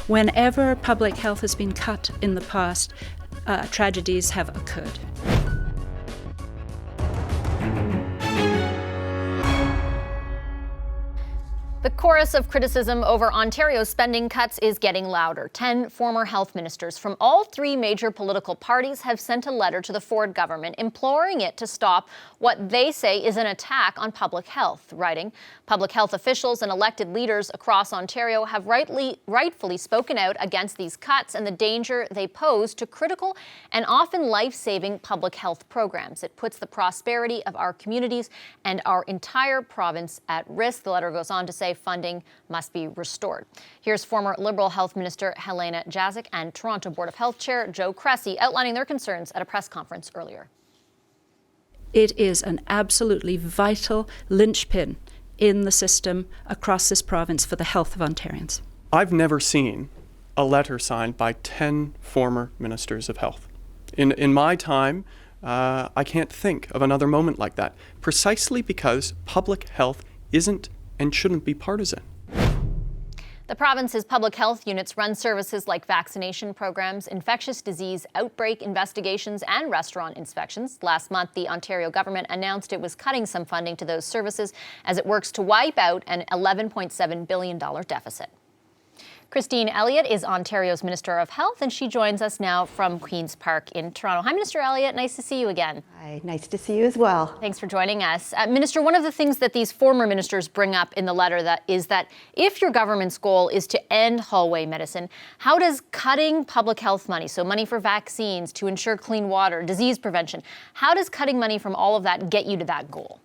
Whenever public health has been cut in the past, tragedies have occurred. The chorus of criticism over Ontario's spending cuts is getting louder. 10 former health ministers from all three major political parties have sent a letter to the Ford government imploring it to stop what they say is an attack on public health, writing, "Public health officials and elected leaders across Ontario have rightfully spoken out against these cuts and the danger they pose to critical and often life-saving public health programs. It puts the prosperity of our communities and our entire province at risk." The letter goes on to say funding must be restored. Here's former Liberal Health Minister Helena Jaczek and Toronto Board of Health Chair Joe Cressy outlining their concerns at a press conference earlier. It is an absolutely vital linchpin in the system across this province for the health of Ontarians. I've never seen a letter signed by 10 former ministers of health. In my time, I can't think of another moment like that, precisely because public health isn't and shouldn't be partisan. The province's public health units run services like vaccination programs, infectious disease outbreak investigations, and restaurant inspections. Last month, the Ontario government announced it was cutting some funding to those services as it works to wipe out an $11.7 billion deficit. Christine Elliott is Ontario's Minister of Health, and she joins us now from Queen's Park in Toronto. Hi, Minister Elliott. Nice to see you again. Hi, nice to see you as well. Thanks for joining us. Minister, one of the things that these former ministers bring up in the letter is that if your government's goal is to end hallway medicine, how does cutting public health money, so money for vaccines, to ensure clean water, disease prevention, how does cutting money from all of that get you to that goal?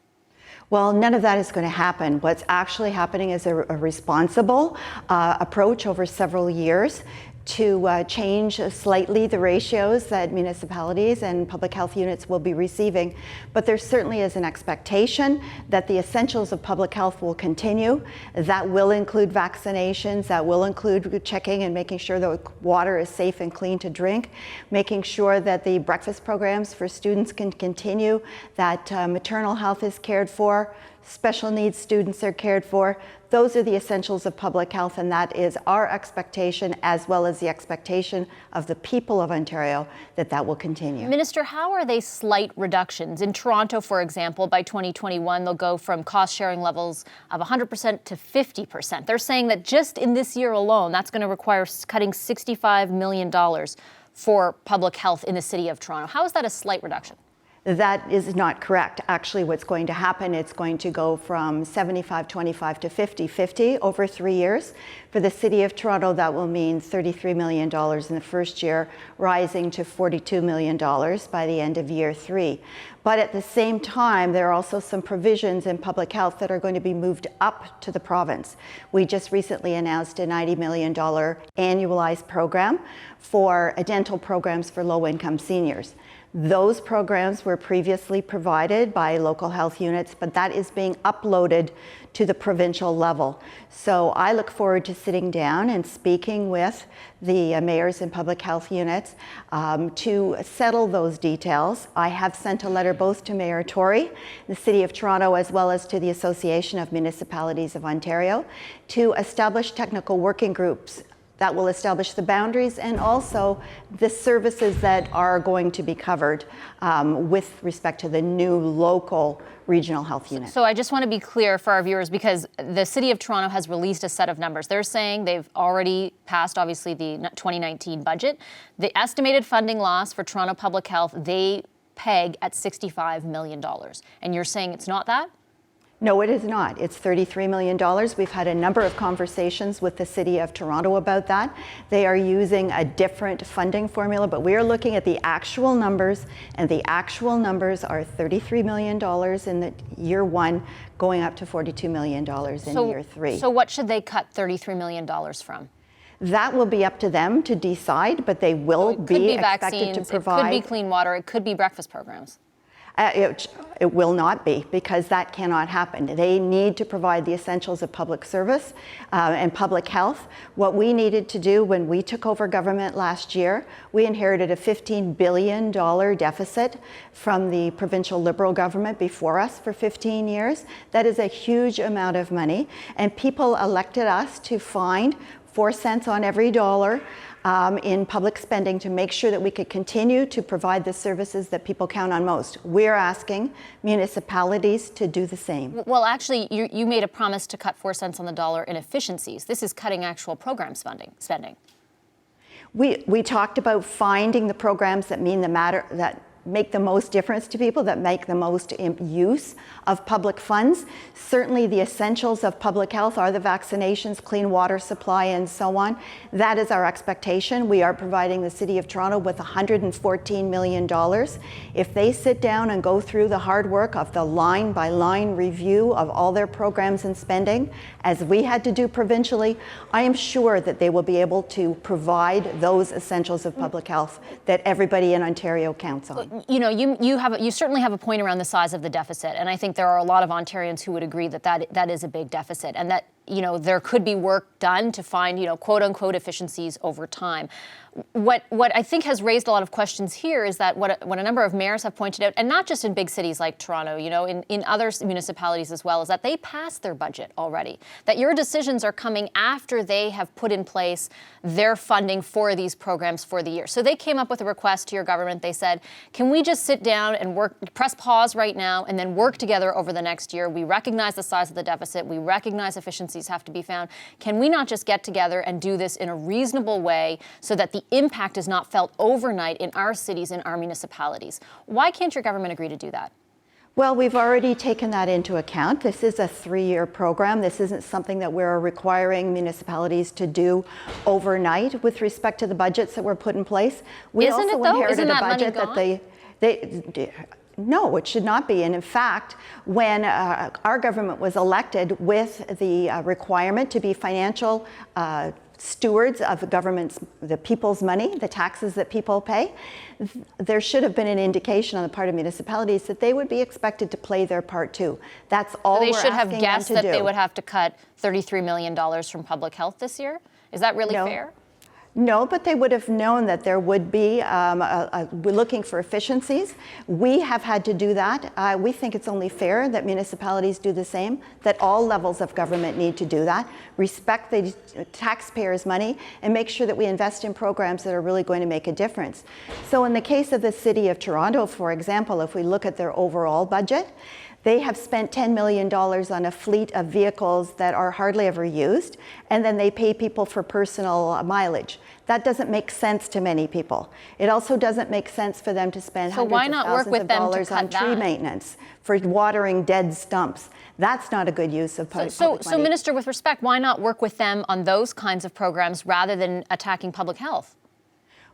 Well, none of that is going to happen. What's actually happening is a responsible approach over several years to change slightly the ratios that municipalities and public health units will be receiving. But there certainly is an expectation that the essentials of public health will continue. That will include vaccinations, that will include checking and making sure that water is safe and clean to drink, making sure that the breakfast programs for students can continue, that maternal health is cared for, special needs students are cared for. Those are the essentials of public health, and that is our expectation, as well as the expectation of the people of Ontario, that will continue. Minister, how are they slight reductions? In Toronto, for example, by 2021, they'll go from cost-sharing levels of 100% to 50%. They're saying that just in this year alone, that's going to require cutting $65 million for public health in the city of Toronto. How is that a slight reduction? That is not correct. Actually, what's going to happen, it's going to go from 75-25 to 50-50 over 3 years. For the City of Toronto, that will mean $33 million in the first year, rising to $42 million by the end of year 3. But at the same time, there are also some provisions in public health that are going to be moved up to the province. We just recently announced a $90 million annualized program for dental programs for low-income seniors. Those programs were previously provided by local health units, but that is being uploaded to the provincial level. So I look forward to sitting down and speaking with the mayors and public health units to settle those details. I have sent a letter both to Mayor Tory, the City of Toronto, as well as to the Association of Municipalities of Ontario, to establish technical working groups that will establish the boundaries and also the services that are going to be covered with respect to the new local regional health unit. So I just want to be clear for our viewers, because the City of Toronto has released a set of numbers. They're saying they've already passed, obviously, the 2019 budget. The estimated funding loss for Toronto Public Health, they peg at $65 million. And you're saying it's not that? No, it is not. It's $33 million. We've had a number of conversations with the City of Toronto about that. They are using a different funding formula, but we are looking at the actual numbers, and the actual numbers are $33 million in the year 1, going up to $42 million in year 3. So what should they cut $33 million from? That will be up to them to decide, but they will be expected to provide. It could be clean water, it could be breakfast programs. It will not be, because that cannot happen. They need to provide the essentials of public service and public health. What we needed to do when we took over government last year, we inherited a $15 billion deficit from the provincial Liberal government before us for 15 years. That is a huge amount of money, and people elected us to find 4 cents on every dollar in public spending to make sure that we could continue to provide the services that people count on most. We're asking municipalities to do the same. Well, actually, you made a promise to cut 4 cents on the dollar in efficiencies. This is cutting actual program spending. We talked about finding the programs that that make the most difference to people, that make the most use of public funds. Certainly the essentials of public health are the vaccinations, clean water supply, and so on. That is our expectation. We are providing the City of Toronto with $114 million. If they sit down and go through the hard work of the line-by-line review of all their programs and spending, as we had to do provincially, I am sure that they will be able to provide those essentials of public health that everybody in Ontario counts on. You know, you certainly have a point around the size of the deficit, and I think there are a lot of Ontarians who would agree that is a big deficit, and that, you know, there could be work done to find, you know, quote unquote efficiencies over time. What I think has raised a lot of questions here is that what a number of mayors have pointed out, and not just in big cities like Toronto, you know, in other municipalities as well, is that they passed their budget already, that your decisions are coming after they have put in place their funding for these programs for the year. So they came up with a request to your government. They said, can we just sit down and press pause right now and then work together over the next year? We recognize the size of the deficit. We recognize efficiencies have to be found. Can we not just get together and do this in a reasonable way so that the impact is not felt overnight in our cities and our municipalities? Why can't your government agree to do that? Well, we've already taken that into account. This is a 3-year program. This isn't something that we're requiring municipalities to do overnight with respect to the budgets that were put in place. We Isn't also it, though? inherited Isn't that a budget money that no, it should not be. And in fact, when our government was elected with the requirement to be financial stewards of the people's money, the taxes that people pay, there should have been an indication on the part of municipalities that they would be expected to play their part too. That's all we're asking them to do. They should have guessed that they would have to cut $33 million from public health this year? Is that really fair? No, but they would have known that there would be, we're looking for efficiencies. We have had to do that. We think it's only fair that municipalities do the same, that all levels of government need to do that, respect the taxpayers' money, and make sure that we invest in programs that are really going to make a difference. So in the case of the City of Toronto, for example, if we look at their overall budget, they have spent $10 million on a fleet of vehicles that are hardly ever used, and then they pay people for personal mileage. That doesn't make sense to many people. It also doesn't make sense for them to spend hundreds of thousands of dollars on tree maintenance, for watering dead stumps. That's not a good use of public money. So, Minister, with respect, why not work with them on those kinds of programs rather than attacking public health?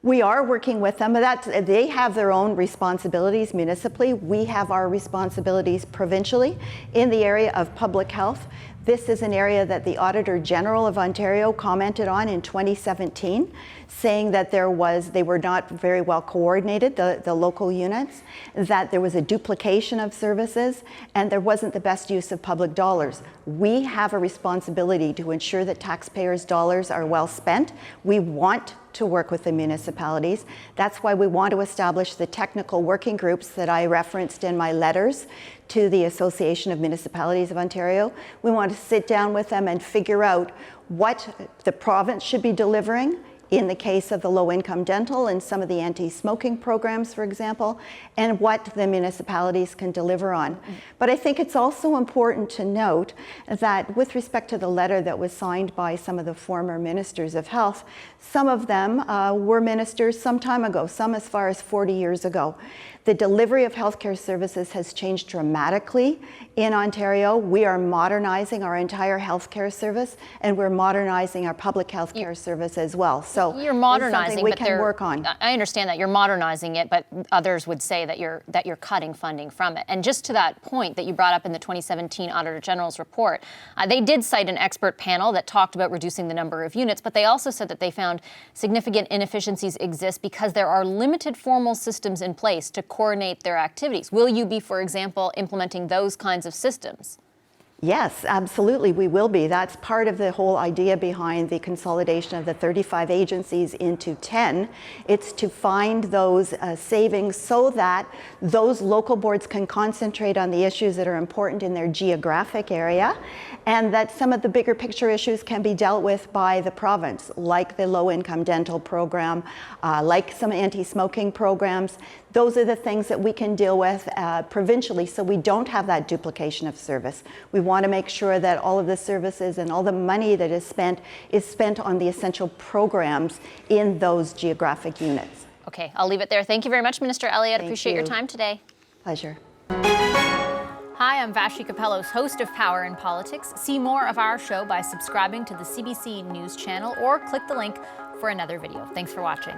We are working with them, but they have their own responsibilities municipally. We have our responsibilities provincially in the area of public health. This is an area that the Auditor General of Ontario commented on in 2017, saying that they were not very well coordinated, the local units, that there was a duplication of services, and there wasn't the best use of public dollars. We have a responsibility to ensure that taxpayers' dollars are well spent. We want to work with the municipalities. That's why we want to establish the technical working groups that I referenced in my letters to the Association of Municipalities of Ontario. We want to sit down with them and figure out what the province should be delivering in the case of the low-income dental and some of the anti-smoking programs, for example, and what the municipalities can deliver on. But I think it's also important to note that with respect to the letter that was signed by some of the former ministers of health, some of them were ministers some time ago, some as far as 40 years ago. The delivery of healthcare services has changed dramatically in Ontario. We are modernizing our entire healthcare service, and we're modernizing our public healthcare service as well. So you're modernizing, something we can work on. I understand that you're modernizing it, but others would say that you're cutting funding from it. And just to that point that you brought up in the 2017 Auditor General's report, they did cite an expert panel that talked about reducing the number of units, but they also said that they found significant inefficiencies exist because there are limited formal systems in place to coordinate their activities. Will you be, for example, implementing those kinds of systems? Yes, absolutely, we will be. That's part of the whole idea behind the consolidation of the 35 agencies into 10. It's to find those savings so that those local boards can concentrate on the issues that are important in their geographic area, and that some of the bigger picture issues can be dealt with by the province, like the low-income dental program, like some anti-smoking programs. Those are the things that we can deal with provincially, so we don't have that duplication of service. We want to make sure that all of the services and all the money that is spent on the essential programs in those geographic units. Okay, I'll leave it there. Thank you very much, Minister Elliott. Appreciate your you. time today. Pleasure. Hi, I'm Vashi Capellos, host of Power in Politics. See more of our show by subscribing to the CBC News channel or click the link for another video. Thanks for watching.